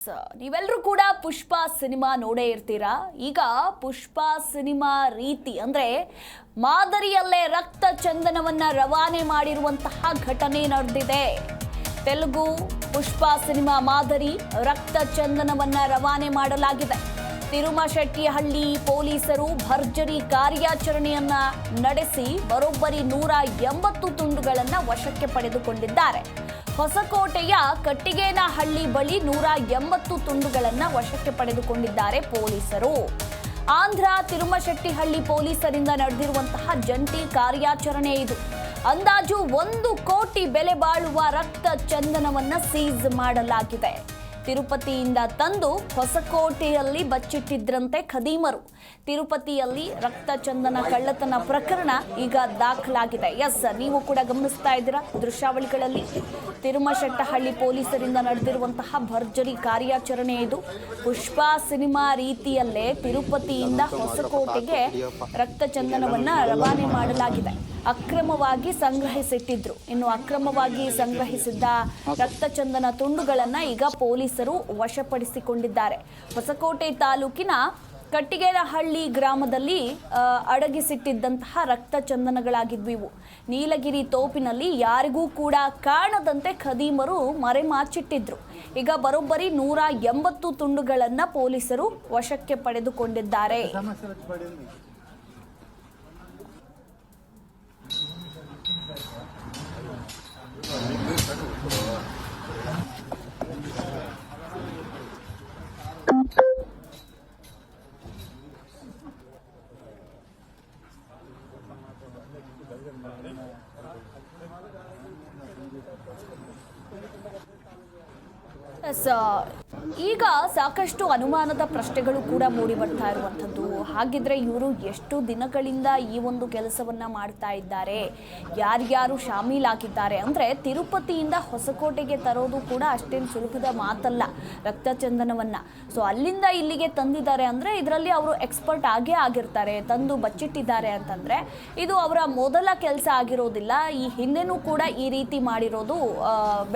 ನೀವೆಲ್ಲರೂ ಕೂಡ ಪುಷ್ಪ ಸಿನಿಮಾ ನೋಡೇ ಇರ್ತೀರಾ. ಈಗ ಪುಷ್ಪ ಸಿನಿಮಾ ರೀತಿ ಅಂದ್ರೆ ಮಾದರಿಯಲ್ಲೇ ರಕ್ತ ಚಂದನವನ್ನ ರವಾನೆ ಮಾಡಿರುವಂತಹ ಘಟನೆ ನಡೆದಿದೆ. ತೆಲುಗು ಪುಷ್ಪ ಸಿನಿಮಾ ಮಾದರಿ ರಕ್ತ ಚಂದನವನ್ನ ರವಾನೆ ಮಾಡಲಾಗಿದೆ. ತಿರುಮಶೆಟ್ಟಿಹಳ್ಳಿ ಪೊಲೀಸರು ಭರ್ಜರಿ ಕಾರ್ಯಾಚರಣೆಯನ್ನ ನಡೆಸಿ ಬರೋಬ್ಬರಿ 180 ತುಂಡುಗಳನ್ನ ವಶಕ್ಕೆ ಪಡೆದುಕೊಂಡಿದ್ದಾರೆ. ಹೊಸಕೋಟೆಯ ಕಟ್ಟಿಗೇನಹಳ್ಳಿ ಬಳಿ 180 ತುಂಡುಗಳನ್ನ ವಶಕ್ಕೆ ಪಡೆದುಕೊಂಡಿದ್ದಾರೆ ಪೊಲೀಸರು. ಆಂಧ್ರ ತಿರುಮಶೆಟ್ಟಿಹಳ್ಳಿ ಪೊಲೀಸರಿಂದ ನಡೆದಿರುವಂತಹ ಜಂಟಿ ಕಾರ್ಯಾಚರಣೆ ಇದು. ಅಂದಾಜು 1 ಕೋಟಿ ಬೆಲೆ ಬಾಳುವ ರಕ್ತ ಚಂದನವನ್ನ ಸೀಸ್ ಮಾಡಲಾಗಿದೆ. ತಿರುಪತಿಯಿಂದ ತಂದು ಹೊಸಕೋಟೆಯಲ್ಲಿ ಬಚ್ಚಿಟ್ಟಿದ್ರಂತೆ ಖದೀಮರು. ತಿರುಪತಿಯಲ್ಲಿ ರಕ್ತ ಚಂದನ ಕಳ್ಳತನ ಪ್ರಕರಣ ಈಗ ದಾಖಲಾಗಿದೆ. ಎಸ್, ನೀವು ಕೂಡ ಗಮನಿಸ್ತಾ ಇದ್ದೀರಾ ದೃಶ್ಯಾವಳಿಗಳಲ್ಲಿ. ತಿರುಮಶೆಟ್ಟಹಳ್ಳಿ ಪೊಲೀಸರಿಂದ ನಡೆದಿರುವಂತಹ ಭರ್ಜರಿ ಕಾರ್ಯಾಚರಣೆ ಇದು. ಪುಷ್ಪ ಸಿನಿಮಾ ರೀತಿಯಲ್ಲೇ ತಿರುಪತಿಯಿಂದ ಹೊಸಕೋಟೆಗೆ ರಕ್ತ ಚಂದನವನ್ನ ರವಾನೆ ಮಾಡಲಾಗಿದೆ. ಅಕ್ರಮವಾಗಿ ಸಂಗ್ರಹಿಸಿಟ್ಟಿದ್ರು. ಇನ್ನು ಅಕ್ರಮವಾಗಿ ಸಂಗ್ರಹಿಸಿದ್ದ ರಕ್ತ ಚಂದನ ತುಂಡುಗಳನ್ನ ಈಗ ಪೊಲೀಸರು ವಶಪಡಿಸಿಕೊಂಡಿದ್ದಾರೆ. ಹೊಸಕೋಟೆ ತಾಲೂಕಿನ ಕಟ್ಟಿಗೇನಹಳ್ಳಿ ಗ್ರಾಮದಲ್ಲಿ ಅಡಗಿಸಿಟ್ಟಿದ್ದಂತಹ ರಕ್ತ ಚಂದನಗಳಾಗಿದ್ವು ಇವು. ನೀಲಗಿರಿ ತೋಪಿನಲ್ಲಿ ಯಾರಿಗೂ ಕೂಡ ಕಾಣದಂತೆ ಖದೀಮರು ಮರೆಮಾಚಿಟ್ಟಿದ್ರು. ಈಗ ಬರೋಬ್ಬರಿ 180 ತುಂಡುಗಳನ್ನ ಪೊಲೀಸರು ವಶಕ್ಕೆ ಪಡೆದುಕೊಂಡಿದ್ದಾರೆ. ಈಗ ಸಾಕಷ್ಟು ಅನುಮಾನದ ಪ್ರಶ್ನೆಗಳು ಕೂಡ ಮೂಡಿ ಬರ್ತಾ ಇರುವಂಥದ್ದು. ಹಾಗಿದ್ರೆ ಇವರು ಎಷ್ಟು ದಿನಗಳಿಂದ ಈ ಒಂದು ಕೆಲಸವನ್ನ ಮಾಡ್ತಾ ಇದ್ದಾರೆ, ಯಾರ್ಯಾರು ಶಾಮೀಲಾಗಿದ್ದಾರೆ ಅಂದ್ರೆ ತಿರುಪತಿಯಿಂದ ಹೊಸಕೋಟೆಗೆ ತರೋದು ಕೂಡ ಅಷ್ಟೇನು ಸುಲಭದ ಮಾತಲ್ಲ ರಕ್ತ ಚಂದನವನ್ನ. ಸೊ ಅಲ್ಲಿಂದ ಇಲ್ಲಿಗೆ ತಂದಿದ್ದಾರೆ ಅಂದ್ರೆ ಇದರಲ್ಲಿ ಅವರು ಎಕ್ಸ್ಪರ್ಟ್ ಆಗೇ ಆಗಿರ್ತಾರೆ. ತಂದು ಬಚ್ಚಿಟ್ಟಿದ್ದಾರೆ ಅಂತಂದ್ರೆ ಇದು ಅವರ ಮೊದಲ ಕೆಲಸ ಆಗಿರೋದಿಲ್ಲ. ಈ ಹಿಂದೆನೂ ಕೂಡ ಈ ರೀತಿ ಮಾಡಿರೋದು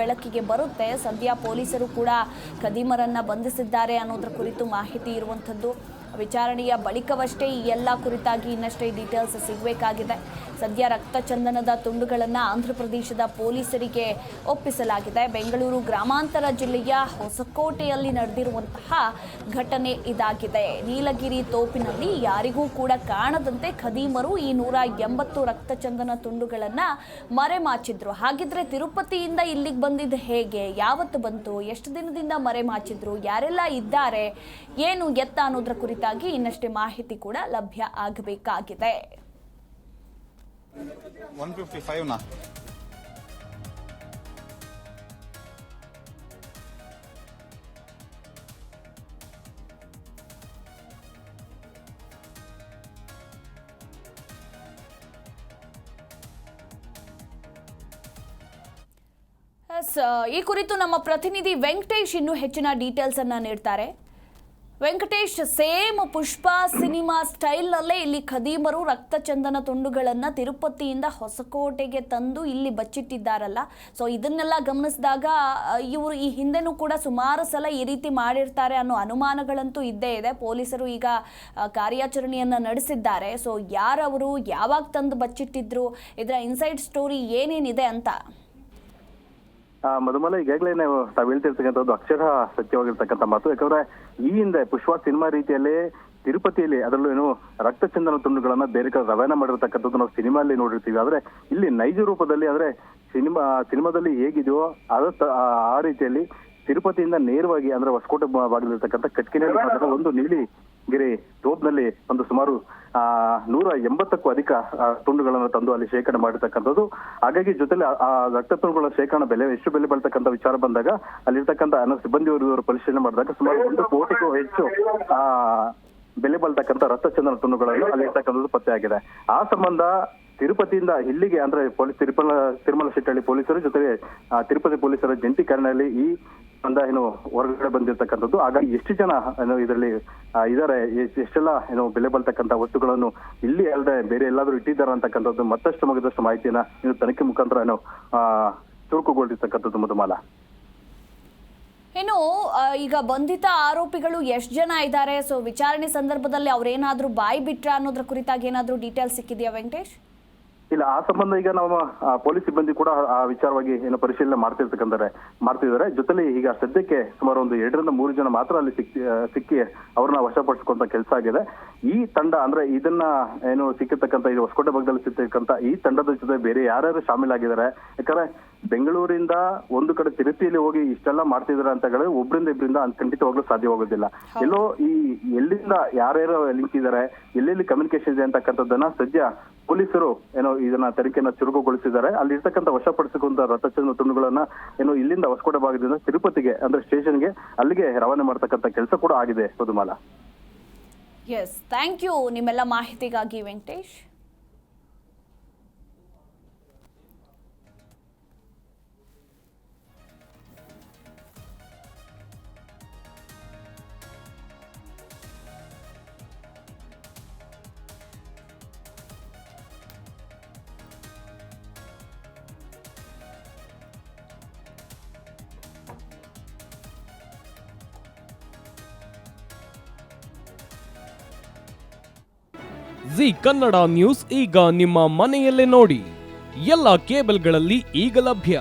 ಬೆಳಕಿಗೆ ಬರುತ್ತೆ. ಸದ್ಯ ಪೊಲೀಸರು ಕೂಡ ಖದೀಮರನ್ನ ಬಂಧಿಸಿದ್ದಾರೆ ಅನ್ನೋದ್ರ ಕುರಿತು ಮಾಹಿತಿ ಇರುವಂಥದ್ದು. ವಿಚಾರಣೆಯ ಬಳಿಕವಷ್ಟೇ ಈ ಎಲ್ಲ ಕುರಿತಾಗಿ ಇನ್ನಷ್ಟೇ ಡೀಟೇಲ್ಸ್ ಸಿಗಬೇಕಾಗಿದೆ. ಸದ್ಯ ರಕ್ತ ಚಂದನದ ತುಂಡುಗಳನ್ನು ಆಂಧ್ರ ಪ್ರದೇಶದ ಪೊಲೀಸರಿಗೆ ಒಪ್ಪಿಸಲಾಗಿದೆ. ಬೆಂಗಳೂರು ಗ್ರಾಮಾಂತರ ಜಿಲ್ಲೆಯ ಹೊಸಕೋಟೆಯಲ್ಲಿ ನಡೆದಿರುವಂತಹ ಘಟನೆ ಇದಾಗಿದೆ. ನೀಲಗಿರಿ ತೋಪಿನಲ್ಲಿ ಯಾರಿಗೂ ಕೂಡ ಕಾಣದಂತೆ ಖದೀಮರು ಈ 180 ರಕ್ತ ಚಂದನ ತುಂಡುಗಳನ್ನು ಮರೆಮಾಚಿದ್ರು. ಹಾಗಿದ್ರೆ ತಿರುಪತಿಯಿಂದ ಇಲ್ಲಿಗೆ ಬಂದಿದ್ದು ಹೇಗೆ, ಯಾವತ್ತು ಬಂತು, ಎಷ್ಟು ದಿನದಿಂದ ಮರೆಮಾಚಿದ್ರು, ಯಾರೆಲ್ಲ ಇದ್ದಾರೆ, ಏನು ಎತ್ತ ಅನ್ನೋದ್ರ ಕುರಿತಾಗಿ ಇನ್ನಷ್ಟೇ ಮಾಹಿತಿ ಕೂಡ ಲಭ್ಯ ಆಗಬೇಕಾಗಿದೆ. 155 ನಾ ಈ ಕುರಿತು ನಮ್ಮ ಪ್ರತಿನಿಧಿ ವೆಂಕಟೇಶ್ ಇನ್ನೂ ಹೆಚ್ಚಿನ ಡೀಟೇಲ್ಸ್ ಅನ್ನ ನೀಡ್ತಾರೆ. ವೆಂಕಟೇಶ್, ಸೇಮ್ ಪುಷ್ಪ ಸಿನಿಮಾ ಸ್ಟೈಲ್ನಲ್ಲೇ ಇಲ್ಲಿ ಖದೀಮರು ರಕ್ತ ಚಂದನ ತುಂಡುಗಳನ್ನು ತಿರುಪತಿಯಿಂದ ಹೊಸಕೋಟೆಗೆ ತಂದು ಇಲ್ಲಿ ಬಚ್ಚಿಟ್ಟಿದ್ದಾರಲ್ಲ, ಸೊ ಇದನ್ನೆಲ್ಲ ಗಮನಿಸಿದಾಗ ಇವರು ಈ ಹಿಂದೆನೂ ಕೂಡ ಸುಮಾರು ಸಲ ಈ ರೀತಿ ಮಾಡಿರ್ತಾರೆ ಅನ್ನೋ ಅನುಮಾನಗಳಂತೂ ಇದ್ದೇ ಇದೆ. ಪೊಲೀಸರು ಈಗ ಕಾರ್ಯಾಚರಣೆಯನ್ನು ನಡೆಸಿದ್ದಾರೆ. ಸೊ ಯಾರವರು, ಯಾವಾಗ ತಂದು ಬಚ್ಚಿಟ್ಟಿದ್ರು, ಇದರ ಇನ್ಸೈಡ್ ಸ್ಟೋರಿ ಏನೇನಿದೆ ಅಂತ? ಮಧುಮಲ, ಈಗಾಗಲೇ ತಾವು ಹೇಳ್ತಿರ್ತಕ್ಕಂಥದ್ದು ಅಕ್ಷರ ಸತ್ಯವಾಗಿರ್ತಕ್ಕಂಥ ಮಾತು. ಯಾಕಂದ್ರೆ ಈ ಹಿಂದೆ ಪುಷ್ಪ ಸಿನಿಮಾ ರೀತಿಯಲ್ಲೇ ತಿರುಪತಿಯಲ್ಲಿ ಅದರಲ್ಲೂ ಏನು ರಕ್ತ ಚಂದನ ತುಂಡುಗಳನ್ನ ಬೇರೆ ಕಡೆ ರವಾನೆ ಮಾಡಿರ್ತಕ್ಕಂಥದ್ದು ನಾವು ಸಿನಿಮಾಲ್ಲಿ ನೋಡಿರ್ತೀವಿ. ಆದ್ರೆ ಇಲ್ಲಿ ನೈಜ ರೂಪದಲ್ಲಿ ಅಂದ್ರೆ ಸಿನಿಮಾದಲ್ಲಿ ಹೇಗಿದೆಯೋ ಆ ರೀತಿಯಲ್ಲಿ ತಿರುಪತಿಯಿಂದ ನೇರವಾಗಿ ಅಂದ್ರೆ ಹೊಸಕೋಟೆ ಭಾಗದಲ್ಲಿರ್ತಕ್ಕಂಥ ಕಟ್ಕಿನಲ್ಲಿ ಒಂದು ನೀಲಿಗಿರಿ ತೋಪ್ನಲ್ಲಿ ಒಂದು ಸುಮಾರು 180ಕ್ಕೂ ಅಧಿಕ ತುಂಡುಗಳನ್ನು ತಂದು ಅಲ್ಲಿ ಶೇಖರಣೆ ಮಾಡಿರ್ತಕ್ಕಂಥದ್ದು. ಹಾಗಾಗಿ ಜೊತೆಲಿ ಆ ರಕ್ತ ತುಂಡುಗಳ ಶೇಖರಣೆ ಎಷ್ಟು ಬೆಲೆ ಬಾಳ್ತಕ್ಕಂಥ ವಿಚಾರ ಬಂದಾಗ ಅಲ್ಲಿರ್ತಕ್ಕಂಥ ಸಿಬ್ಬಂದಿಯವರು ಪರಿಶೀಲನೆ ಮಾಡಿದಾಗ ಸುಮಾರು 1 ಕೋಟಿಗೂ ಹೆಚ್ಚು ಬೆಲೆ ಬಾಳ್ತಕ್ಕಂಥ ರಕ್ತ ಚಂದನ ತುಂಡುಗಳನ್ನು ಅಲ್ಲಿರ್ತಕ್ಕಂಥದ್ದು ಪತ್ತೆಯಾಗಿದೆ. ಆ ಸಂಬಂಧ ತಿರುಪತಿಯಿಂದ ಇಲ್ಲಿಗೆ ಅಂದ್ರೆ ತಿರುಮಲಶೆಟ್ಟಹಳ್ಳಿ ಪೊಲೀಸರು ಜೊತೆಗೆ ತಿರುಪತಿ ಪೊಲೀಸರ ಜಂಟಿ ಕಾರ್ಯದಲ್ಲಿ ಈ ಅಂದ ಹೊರಗಡೆ ಬಂದಿರತಕ್ಕಂಥದ್ದು. ಹಾಗಾಗಿ ಎಷ್ಟು ಜನ ಇದರಲ್ಲಿ ಇದಾರೆ, ಎಷ್ಟೆಲ್ಲ ಬೆಲೆ ಬಾಳ್ತಕ್ಕಂಥ ವಸ್ತುಗಳನ್ನು ಇಲ್ಲಿ ಅಲ್ಲದೆ ಬೇರೆ ಎಲ್ಲಾದ್ರೂ ಇಟ್ಟಿದ್ದಾರೆ ಅಂತಕ್ಕಂಥದ್ದು ಮತ್ತಷ್ಟು ಮಗದಷ್ಟು ಮಾಹಿತಿಯನ್ನ ತನಿಖೆ ಮುಖಾಂತರ ಚುರುಕುಗೊಳಿರ್ತಕ್ಕಂಥದ್ದು ಮಧುಮಾಲ. ಇನ್ನು ಈಗ ಬಂಧಿತ ಆರೋಪಿಗಳು ಎಷ್ಟು ಜನ ಇದ್ದಾರೆ, ಸೊ ವಿಚಾರಣೆ ಸಂದರ್ಭದಲ್ಲಿ ಅವ್ರೇನಾದ್ರೂ ಬಾಯಿ ಬಿಟ್ರ ಅನ್ನೋದ್ರ ಕುರಿತಾಗಿ ಏನಾದ್ರೂ ಡೀಟೇಲ್ಸ್ ಸಿಕ್ಕಿದೆಯಾ ವೆಂಕಟೇಶ್? ಇಲ್ಲ, ಆ ಸಂಬಂಧ ಈಗ ನಾವು ಪೊಲೀಸ್ ಸಿಬ್ಬಂದಿ ಕೂಡ ಆ ವಿಚಾರವಾಗಿ ಏನು ಪರಿಶೀಲನೆ ಮಾಡ್ತಿದ್ದಾರೆ. ಜೊತೆಲಿ ಈಗ ಸದ್ಯಕ್ಕೆ ಸುಮಾರು ಒಂದು 2 ರಿಂದ 3 ಜನ ಮಾತ್ರ ಅಲ್ಲಿ ಸಿಕ್ಕಿ ಅವ್ರನ್ನ ವಶಪಡಿಸಿಕೊಂತ ಕೆಲಸ ಆಗಿದೆ. ಈ ತಂಡ ಅಂದ್ರೆ ಇದನ್ನ ಏನು ಸಿಕ್ಕಿರ್ತಕ್ಕಂಥ ಇದು ಹೊಸಕೋಟೆ ಭಾಗದಲ್ಲಿ ಸಿಕ್ಕಿರ್ತಕ್ಕಂಥ ಈ ತಂಡದ ಜೊತೆ ಬೇರೆ ಯಾರ್ಯಾರು ಶಾಮೀಲಾಗಿದ್ದಾರೆ, ಯಾಕಂದ್ರೆ ಬೆಂಗಳೂರಿಂದ ಒಂದು ಕಡೆ ತಿರುಪತಿಯಲ್ಲಿ ಹೋಗಿ ಇಷ್ಟೆಲ್ಲ ಮಾಡ್ತಿದಾರೆ ಅಂತ ಹೇಳಿದ್ರೆ ಒಬ್ಬರಿಂದ ಇಬ್ಬರಿಂದ ಖಂಡಿತವಾಗ್ಲೂ ಸಾಧ್ಯವಾಗೋದಿಲ್ಲ. ಎಲ್ಲೋ ಎಲ್ಲಿಂದ ಯಾರ್ಯಾರು ಲಿಂಕ್ ಇದ್ದಾರೆ, ಎಲ್ಲೆಲ್ಲಿ ಕಮ್ಯುನಿಕೇಶನ್ ಇದೆ ಅಂತಕ್ಕಂಥದ್ದನ್ನ ಸದ್ಯ ಪೊಲೀಸರು ಏನೋ ಇದನ್ನ ತನಿಖೆಯನ್ನ ಚುರುಕುಗೊಳಿಸಿದ್ದಾರೆ. ಅಲ್ಲಿ ಇರ್ತಕ್ಕಂಥ ವಶಪಡಿಸಿಕೊಂಡ ರಥಚಂದ್ರ ತುಂಡುಗಳನ್ನ ಏನು ಇಲ್ಲಿಂದ ಹೊಸಕೋಟೆ ಭಾಗದಿಂದ ತಿರುಪತಿಗೆ ಅಂದ್ರೆ ಸ್ಟೇಷನ್ಗೆ ಅಲ್ಲಿಗೆ ರವಾನೆ ಮಾಡತಕ್ಕಂಥ ಕೆಲಸ ಕೂಡ ಆಗಿದೆ. ಮಧುಮಾಲ. ಎಸ್, ಥ್ಯಾಂಕ್ ಯು ನಿಮ್ಮೆಲ್ಲ ಮಾಹಿತಿಗಾಗಿ ವೆಂಕಟೇಶ್. ಜಿ ಕನ್ನಡ ನ್ಯೂಸ್ ಈಗ ನಿಮ್ಮ ಮನೆಯಲ್ಲೇ ನೋಡಿ. ಎಲ್ಲ ಕೇಬಲ್ಗಳಲ್ಲಿ ಈಗ ಲಭ್ಯ.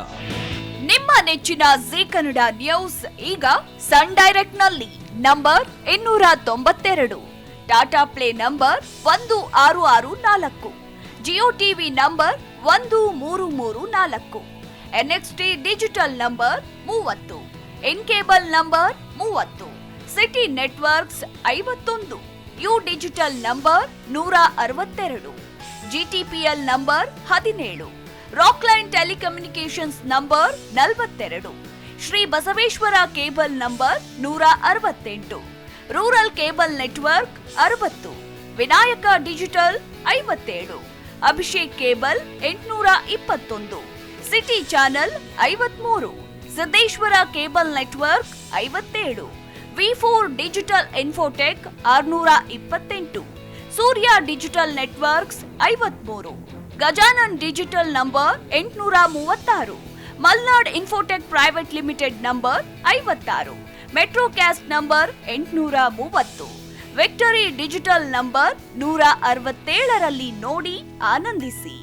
ನಿಮ್ಮ ನೆಚ್ಚಿನ ಜಿ ಕನ್ನಡ ನ್ಯೂಸ್ ಈಗ ಸನ್ ಡೈರೆಕ್ಟ್ ನಲ್ಲಿ number 292, Tata play number 1664, Jio TV number 1334, NXT digital number 30, in cable number 30, city networks 51, U digital number 162, GTPL number 17, Rockline telecommunications number 42, Shri Basaveshwara cable number 168, rural cable network 60, Vinayaka digital 57, Abhishek cable 821, city channel 53, Siddeshwara cable network 57, V4 digital Infotech 628, Surya digital networks 53, Gajanan digital number 836, Malnad Infotech private limited number 56, Metrocast number 830, Victory digital number 167ರಲ್ಲಿ ನೋಡಿ ಆನಂದಿಸಿ.